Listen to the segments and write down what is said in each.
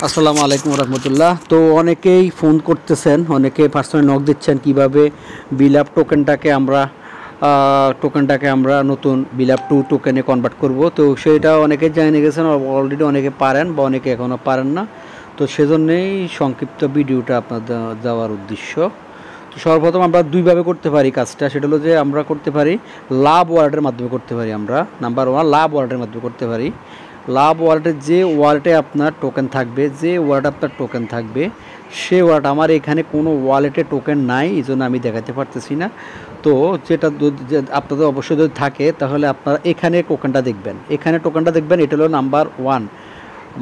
আসসালামু আলাইকুম রহমতুল্লাহ। তো অনেকেই ফোন করতেছেন, অনেকে পার্সোনালি নক দিচ্ছেন কিভাবে বিলাপ টোকেনটাকে আমরা নতুন বিলাপ 2 টোকেনে কনভার্ট করব। তো সেটা অনেকে জেনে গেছেন, অলরেডি অনেকে পারেন বা অনেকে এখনও পারেন না। তো সেজন্যই সংক্ষিপ্ত ভিডিওটা আপনাদের দেওয়ার উদ্দেশ্য। তো সর্বপ্রথম আমরা দুইভাবে করতে পারি কাজটা, সেটা হলো যে আমরা করতে পারি লাভ ওয়ালেটের মাধ্যমে করতে পারি। আমরা নাম্বার 1 লাভ ওয়ালেটের মাধ্যমে করতে পারি। লাভ ওয়ালেটের যে ওয়ালেটে আপনার টোকেন থাকবে, সে ওয়ালেট আমার এখানে কোনো ওয়ালেটে টোকেন নাই, এই জন্য আমি দেখাতে পারতেছি না। তো যেটা আপনাদের অবশ্যই যদি থাকে তাহলে আপনারা এখানে টোকেনটা দেখবেন, এটা হলো নাম্বার 1,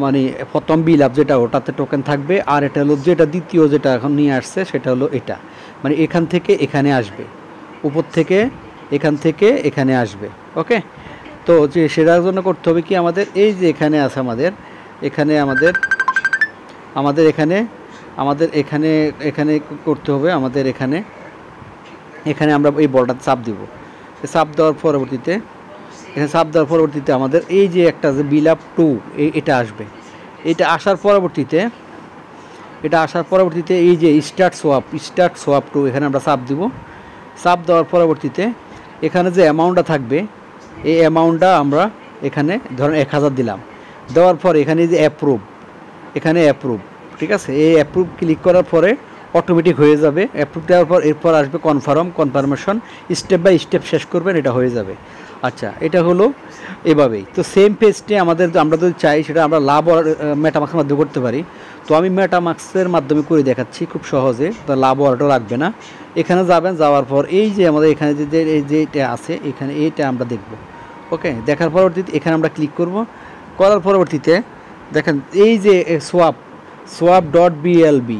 মানে প্রথম বিলাপ যেটা ওটাতে টোকেন থাকবে। আর এটা হলো যেটা দ্বিতীয় যেটা এখন নিয়ে আসছে সেটা হলো এটা, মানে এখান থেকে এখানে আসবে, উপর থেকে এখান থেকে এখানে আসবে। ওকে, তো যে সেটার জন্য করতে হবে কি, আমাদের এই যে এখানে আছে, আমাদের এখানে করতে হবে। এখানে আমরা এই বলটা চাপ দিব। চাপ দেওয়ার পরবর্তীতে আমাদের এই যে একটা যে বিলাপ 2 এটা আসবে। এটা আসার পরবর্তীতে এই যে স্টার্ট সোয়াপ 2 এখানে আমরা চাপ দিব। চাপ দেওয়ার পরবর্তীতে এখানে যে অ্যামাউন্টটা থাকবে, এই অ্যামাউন্টটা আমরা এখানে ধরেন 1000 দিলাম। দেওয়ার পর এখানে যে অ্যাপ্রুভ, ঠিক আছে, এই অ্যাপ্রুভ ক্লিক করার পরে অটোমেটিক হয়ে যাবে। অ্যাপ্রুভ দেওয়ার পর এরপর আসবে কনফার্মেশন, স্টেপ বাই স্টেপ শেষ করবেন, এটা হয়ে যাবে। আচ্ছা, এটা হলো এভাবেই। তো সেম পেজটি আমরা যদি চাই সেটা আমরা মেটামাক্সের মাধ্যমে করতে পারি। তো আমি মেটামাক্সের মাধ্যমে করে দেখাচ্ছি খুব সহজে, তো লাভ ওয়ালেটও লাগবে না। এখানে যাওয়ার পর এই যে আমাদের এখানে যে এটা আছে, এখানে এইটা আমরা দেখব। ওকে, দেখার পরবর্তীতে এখানে আমরা ক্লিক করার পরবর্তীতে দেখেন এই যে swap.blb,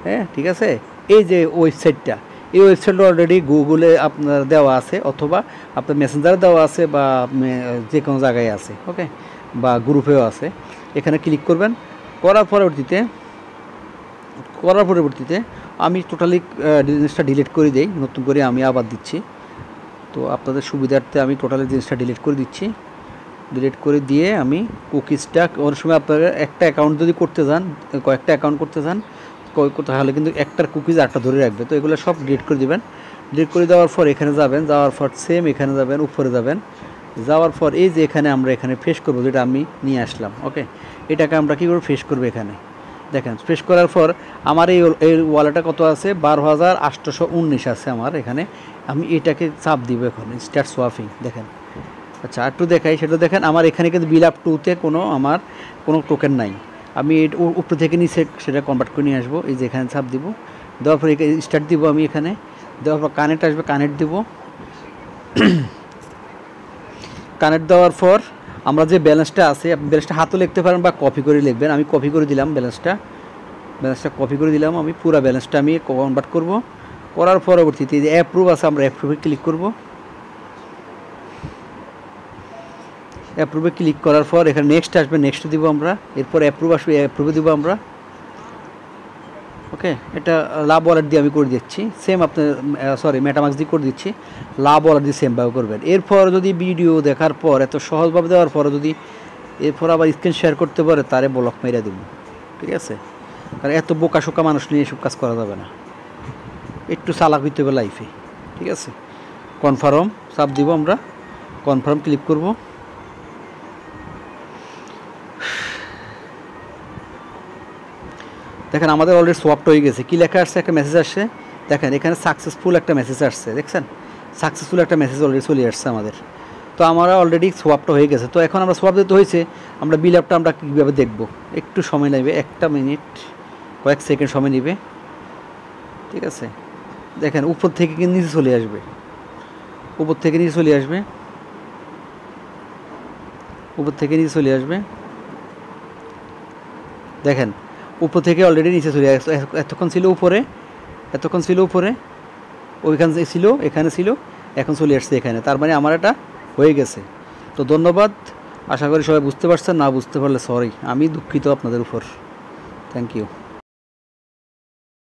হ্যাঁ ঠিক আছে, এই যে ওয়েবসাইটটা, এই ওয়েবসাইটটা অলরেডি গুগলে আপনার দেওয়া আছে, অথবা আপনার মেসেঞ্জারে দেওয়া আছে, বা যে কোনো জায়গায় আছে। ওকে, বা গ্রুপেও আছে। এখানে ক্লিক করবেন। করার পরবর্তীতে আমি টোটালি জিনিসটা ডিলিট করে দিই, নতুন করে আমি আবার দিচ্ছি। তো আপনাদের সুবিধার্থে আমি টোটালি জিনিসটা ডিলিট করে দিয়ে আমি কুকিজটা, অনেক সময় আপনারা একটা অ্যাকাউন্ট যদি করতে যান, কয়েকটা অ্যাকাউন্ট করতে যান, তাহলে কিন্তু একটার কুকিজ আটটা ধরে রাখবে। তো এগুলো সব ডিলিট করে দেবেন। ডিলিট করে দেওয়ার পর এখানে যাওয়ার পর সেম এখানে যাবেন, উপরে যাওয়ার পর এই যে আমরা এখানে ফেস করবো, যেটা আমি নিয়ে আসলাম। ওকে, এটাকে আমরা কী করে ফেস করবো, এখানে দেখেন ফেস করার পর আমার এই ওয়ালেটটা কত আছে, 12,819 আছে আমার এখানে। আমি এটাকে চাপ দিব এখন, স্টার্ট সোয়াপিং। দেখেন, আচ্ছা একটু দেখাই, সেটা দেখেন আমার এখানে কিন্তু বিলাপ 2-তে আমার কোনো টোকেন নাই। আমি উপর থেকে নিচে সেটা কনভার্ট করে নিয়ে আসবো। এই যে এখানে চাপ দিব, দেওয়ার পর স্টার্ট দিব আমি এখানে, দেওয়ার পর কানেক্ট আসবে, কানেক্ট দিব। কানেক্ট দেওয়ার পর আমরা যে ব্যালেন্সটা আছে, আপনি ব্যালেন্সটা হাতও লিখতে পারেন বা কপি করে লিখবেন। আমি কপি করে দিলাম, ব্যালেন্সটা কপি করে দিলাম। আমি পুরো ব্যালেন্সটা আমি কনভার্ট করব। করার পরবর্তীতে যে অ্যাপ্রুভ আছে, আমরা অ্যাপ্রুভে ক্লিক করব। অ্যাপ্রুভে ক্লিক করার পর এখানে নেক্সট আসবে, নেক্সট দিব আমরা। এরপর অ্যাপ্রুভ আসবে, অ্যাপ্রুভে দিব আমরা। ওকে, এটা লাভ ওয়ালেট দিয়ে আমি করে দিচ্ছি সেম, আপনার মেটামাক্স দিয়ে করে দিচ্ছি। লাভ ওয়ালেট দিয়ে সেমভাবে করবেন। এরপর যদি ভিডিও দেখার পর এত সহজভাবে দেওয়ার পরে যদি এরপর আবার স্ক্রিন শেয়ার করতে পারে, তারে ব্লক মেরে দিব। ঠিক আছে, কারণ এত বোকাশোকা মানুষ নিয়ে এসব কাজ করা যাবে না, একটু চালাক হইতে হবে লাইফে। ঠিক আছে, কনফার্ম চাপ দিব আমরা, কনফার্ম ক্লিক করব। দেখেন আমাদের অলরেডি সোয়াপটা হয়ে গেছে। কী লেখা আসছে, একটা মেসেজ আসছে, দেখেন এখানে সাকসেসফুল একটা মেসেজ আসছে, দেখছেন সাকসেসফুল একটা মেসেজ অলরেডি চলে আসছে আমাদের। তো আমরা অলরেডি সোয়াপটা হয়ে গেছে। তো এখন আমরা সোয়াপ দিতে হয়েছে, আমরা বিলাপটা আমরা কীভাবে দেখব, একটু সময় নেবে, 1 মিনিট কয়েক সেকেন্ড সময় নেবে। ঠিক আছে, দেখেন উপর থেকে কিন্তু নিচে চলে আসবে, দেখেন উপর থেকে অলরেডি নিচে চলে আসছে। এতক্ষণ ছিল উপরে, ওইখানে ছিল, এখানে ছিল, এখন চলে আসছে এখানে। তার মানে আমার এটা হয়ে গেছে। তো ধন্যবাদ, আশা করি সবাই বুঝতে পারছেন। না বুঝতে পারলে সরি, আমি দুঃখিত আপনাদের উপর। Thank you.